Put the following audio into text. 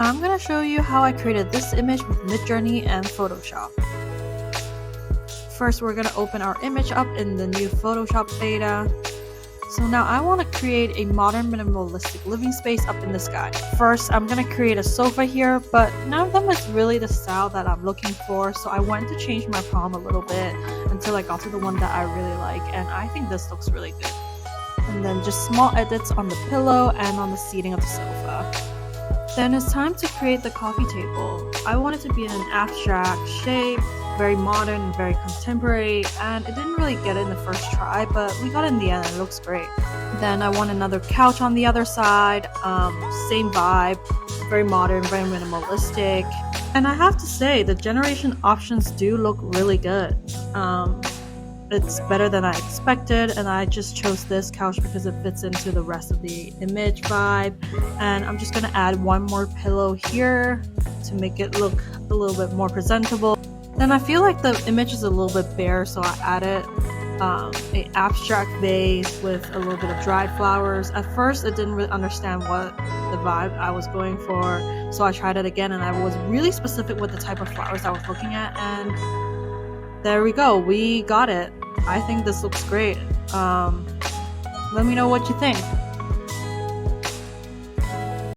I'm gonna show you how I created this image with Midjourney and Photoshop. First, we're gonna open our image up in the new Photoshop beta. So now I want to create a modern minimalistic living space up in the sky. First, I'm gonna create a sofa here, but none of them is really the style that I'm looking for, so I went to change my prompt a little bit until I got to the one that I really like, and I think this looks really good. And then just small edits on the pillow and on the seating of the sofa. Then it's time to create the coffee table. I want it to be in an abstract shape, very modern and very contemporary, and it didn't really get it in the first try, but we got it in the end and it looks great. Then I want another couch on the other side, same vibe, very modern, very minimalistic. And I have to say, the generation options do look really good. It's better than I expected, and I just chose this couch because it fits into the rest of the image vibe. And I'm just gonna add one more pillow here to make it look a little bit more presentable. Then I feel like the image is a little bit bare, so I added an abstract vase with a little bit of dried flowers. At first, it didn't really understand what the vibe I was going for, so I tried it again, and I was really specific with the type of flowers I was looking at, and there we go, we got it. I think this looks great. Let me know what you think.